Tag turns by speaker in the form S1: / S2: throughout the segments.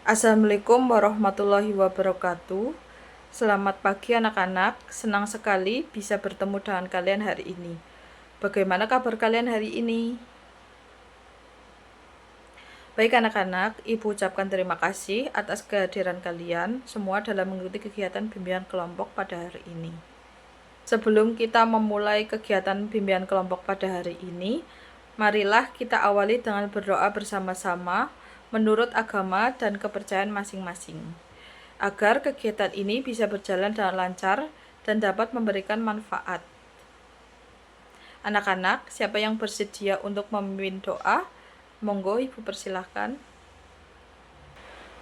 S1: Assalamualaikum warahmatullahi wabarakatuh. Selamat pagi anak-anak, senang sekali bisa bertemu dengan kalian hari ini. Bagaimana kabar kalian hari ini? Baik anak-anak, Ibu ucapkan terima kasih atas kehadiran kalian semua dalam mengikuti kegiatan bimbingan kelompok pada hari ini. Sebelum kita memulai kegiatan bimbingan kelompok pada hari ini, marilah kita awali dengan berdoa bersama-sama menurut agama dan kepercayaan masing-masing, agar kegiatan ini bisa berjalan dengan lancar dan dapat memberikan manfaat. Anak-anak, siapa yang bersedia untuk memimpin doa? Monggo Ibu persilahkan.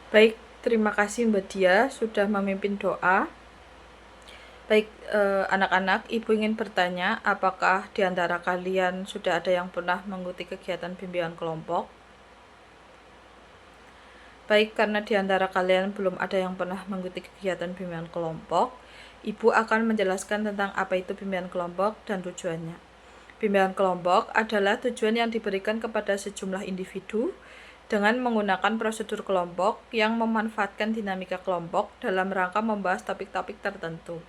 S1: Baik, terima kasih Mbak Dia sudah memimpin doa. Baik, anak-anak, Ibu ingin bertanya, apakah di antara kalian sudah ada yang pernah mengikuti kegiatan bimbingan kelompok? Baik, karena di antara kalian belum ada yang pernah mengikuti kegiatan bimbingan kelompok, Ibu akan menjelaskan tentang apa itu bimbingan kelompok dan tujuannya. Bimbingan kelompok adalah tujuan yang diberikan kepada sejumlah individu dengan menggunakan prosedur kelompok yang memanfaatkan dinamika kelompok dalam rangka membahas topik-topik tertentu.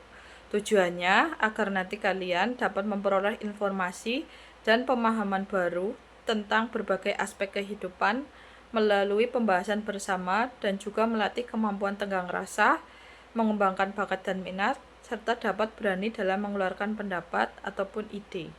S1: Tujuannya agar nanti kalian dapat memperoleh informasi dan pemahaman baru tentang berbagai aspek kehidupan melalui pembahasan bersama dan juga melatih kemampuan tenggang rasa, mengembangkan bakat dan minat, serta dapat berani dalam mengeluarkan pendapat ataupun ide.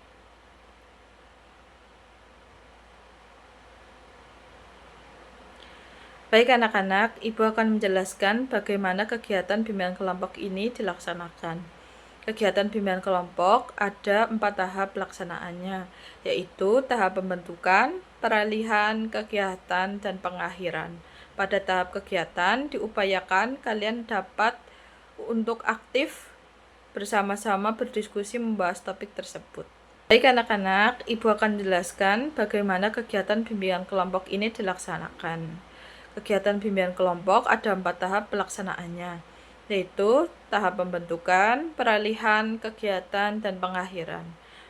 S1: Baik anak-anak, Ibu akan menjelaskan bagaimana kegiatan bimbingan kelompok ini dilaksanakan. Kegiatan bimbingan kelompok ada 4 tahap pelaksanaannya, yaitu tahap pembentukan, peralihan, kegiatan, dan pengakhiran. Pada tahap kegiatan, diupayakan kalian dapat untuk aktif bersama-sama berdiskusi membahas topik tersebut. Baik anak-anak, Ibu akan menjelaskan bagaimana kegiatan bimbingan kelompok ini dilaksanakan. Kegiatan bimbingan kelompok ada 4 tahap pelaksanaannya, yaitu tahap pembentukan, peralihan, kegiatan, dan pengakhiran.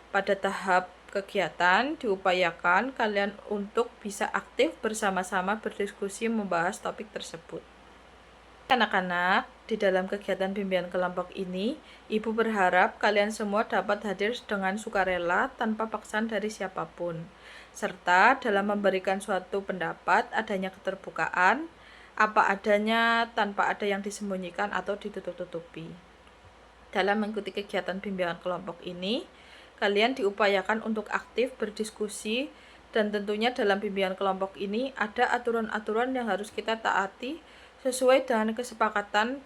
S1: Pada tahap kegiatan, diupayakan kalian untuk bisa aktif bersama-sama berdiskusi membahas topik tersebut. Anak-anak, di dalam kegiatan bimbingan kelompok ini, Ibu berharap kalian semua dapat hadir dengan sukarela tanpa paksaan dari siapapun, serta dalam memberikan suatu pendapat adanya keterbukaan, apa adanya tanpa ada yang disembunyikan atau ditutup-tutupi. Dalam mengikuti kegiatan bimbingan kelompok ini, kalian diupayakan untuk aktif berdiskusi, dan tentunya dalam bimbingan kelompok ini ada aturan-aturan yang harus kita taati sesuai dengan kesepakatan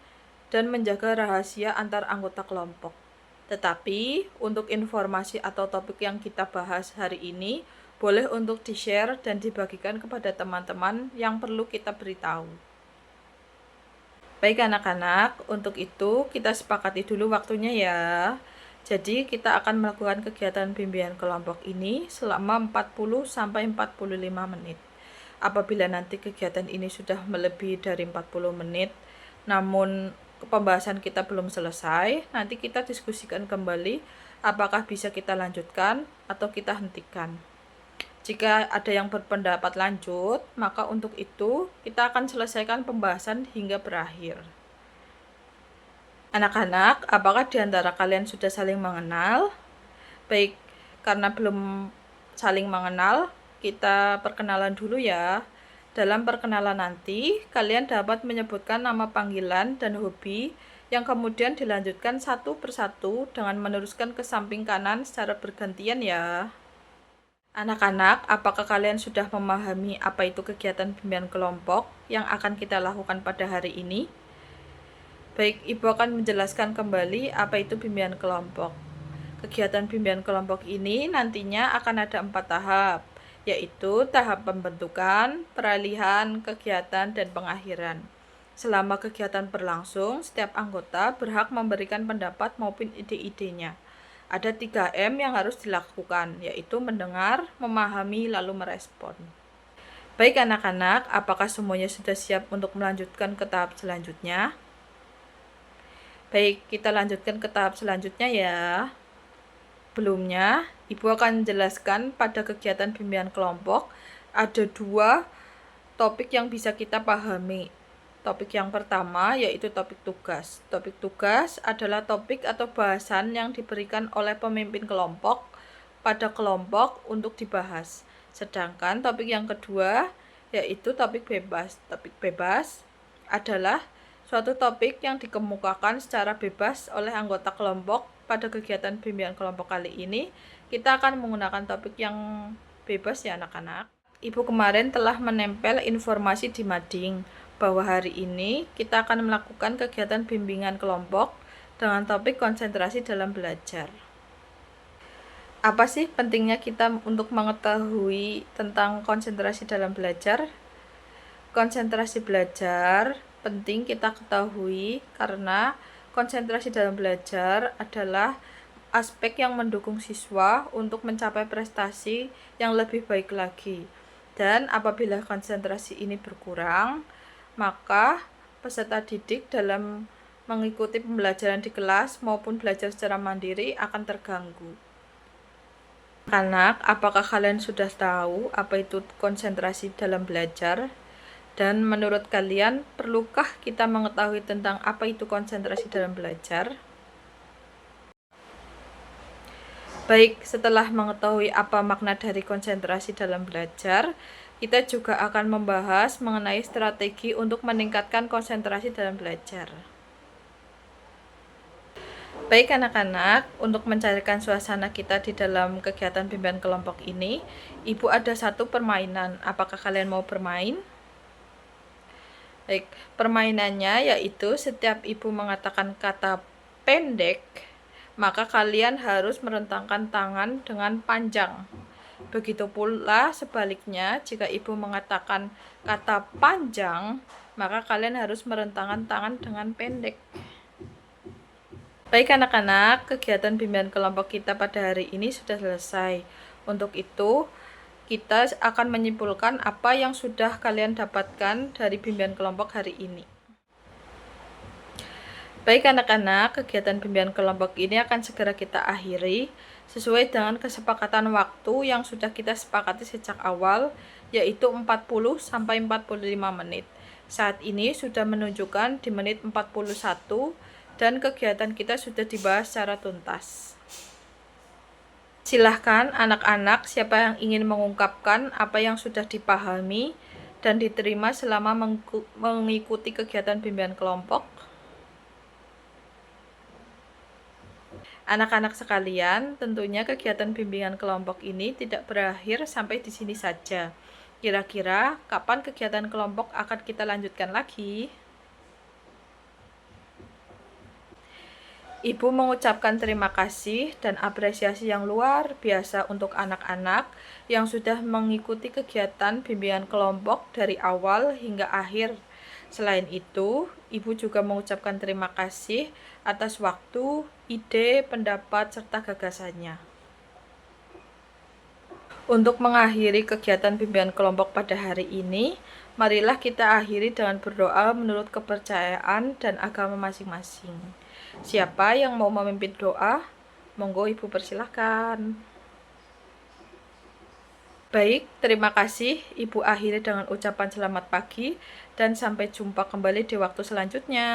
S1: dan menjaga rahasia antar anggota kelompok. Tetapi, untuk informasi atau topik yang kita bahas hari ini, boleh untuk di-share dan dibagikan kepada teman-teman yang perlu kita beritahu. Baik anak-anak, untuk itu kita sepakati dulu waktunya ya. Jadi kita akan melakukan kegiatan bimbingan kelompok ini selama 40-45 menit. Apabila nanti kegiatan ini sudah melebihi dari 40 menit, namun pembahasan kita belum selesai, nanti kita diskusikan kembali apakah bisa kita lanjutkan atau kita hentikan. Jika ada yang berpendapat lanjut, maka untuk itu kita akan selesaikan pembahasan hingga berakhir. Anak-anak, apakah di antara kalian sudah saling mengenal? Baik, karena belum saling mengenal, kita perkenalan dulu ya. Dalam perkenalan nanti, kalian dapat menyebutkan nama panggilan dan hobi yang kemudian dilanjutkan satu persatu dengan meneruskan ke samping kanan secara bergantian ya. Anak-anak, apakah kalian sudah memahami apa itu kegiatan bimbingan kelompok yang akan kita lakukan pada hari ini? Baik, Ibu akan menjelaskan kembali apa itu bimbingan kelompok. Kegiatan bimbingan kelompok ini nantinya akan ada 4 tahap, yaitu tahap pembentukan, peralihan, kegiatan, dan pengakhiran. Selama kegiatan berlangsung, setiap anggota berhak memberikan pendapat maupun ide-idenya. Ada 3M yang harus dilakukan, yaitu mendengar, memahami, lalu merespon. Baik anak-anak, apakah semuanya sudah siap untuk melanjutkan ke tahap selanjutnya? Baik, kita lanjutkan ke tahap selanjutnya ya. Sebelumnya, Ibu akan menjelaskan pada kegiatan bimbingan kelompok ada 2 topik yang bisa kita pahami, Topik yang pertama yaitu topik tugas. Topik tugas adalah topik atau bahasan yang diberikan oleh pemimpin kelompok pada kelompok untuk dibahas. Sedangkan topik yang kedua yaitu topik bebas. Topik bebas adalah suatu topik yang dikemukakan secara bebas oleh anggota kelompok. Pada kegiatan bimbingan kelompok kali ini, kita akan menggunakan topik yang bebas ya anak-anak. Ibu kemarin telah menempel informasi di mading bahwa hari ini kita akan melakukan kegiatan bimbingan kelompok dengan topik konsentrasi dalam belajar. Apa sih pentingnya kita untuk mengetahui tentang konsentrasi dalam belajar? Konsentrasi belajar penting kita ketahui karena konsentrasi dalam belajar adalah aspek yang mendukung siswa untuk mencapai prestasi yang lebih baik lagi. Dan apabila konsentrasi ini berkurang, maka peserta didik dalam mengikuti pembelajaran di kelas maupun belajar secara mandiri akan terganggu. Anak, apakah kalian sudah tahu apa itu konsentrasi dalam belajar? Dan menurut kalian, perlukah kita mengetahui tentang apa itu konsentrasi dalam belajar? Baik, setelah mengetahui apa makna dari konsentrasi dalam belajar, kita juga akan membahas mengenai strategi untuk meningkatkan konsentrasi dalam belajar. Baik anak-anak, untuk mencairkan suasana kita di dalam kegiatan bimbingan kelompok ini, Ibu ada satu permainan. Apakah kalian mau bermain? Baik, permainannya yaitu setiap ibu mengatakan kata pendek, maka kalian harus merentangkan tangan dengan panjang. Begitu pula sebaliknya, jika ibu mengatakan kata panjang, maka kalian harus merentangkan tangan dengan pendek. Baik anak-anak, kegiatan bimbingan kelompok kita pada hari ini sudah selesai. Untuk itu, kita akan menyimpulkan apa yang sudah kalian dapatkan dari bimbingan kelompok hari ini. Baik anak-anak, kegiatan bimbingan kelompok ini akan segera kita akhiri sesuai dengan kesepakatan waktu yang sudah kita sepakati sejak awal, yaitu 40-45 menit. Saat ini sudah menunjukkan di menit 41 dan kegiatan kita sudah dibahas secara tuntas. Silahkan anak-anak siapa yang ingin mengungkapkan apa yang sudah dipahami dan diterima selama mengikuti kegiatan bimbingan kelompok. Anak-anak sekalian, tentunya kegiatan bimbingan kelompok ini tidak berakhir sampai di sini saja. Kira-kira kapan kegiatan kelompok akan kita lanjutkan lagi? Ibu mengucapkan terima kasih dan apresiasi yang luar biasa untuk anak-anak yang sudah mengikuti kegiatan bimbingan kelompok dari awal hingga akhir. Selain itu, Ibu juga mengucapkan terima kasih atas waktu, ide, pendapat, serta gagasannya. Untuk mengakhiri kegiatan bimbingan kelompok pada hari ini, marilah kita akhiri dengan berdoa menurut kepercayaan dan agama masing-masing. Siapa yang mau memimpin doa? Monggo Ibu persilahkan. Baik, terima kasih. Ibu akhiri dengan ucapan selamat pagi dan sampai jumpa kembali di waktu selanjutnya.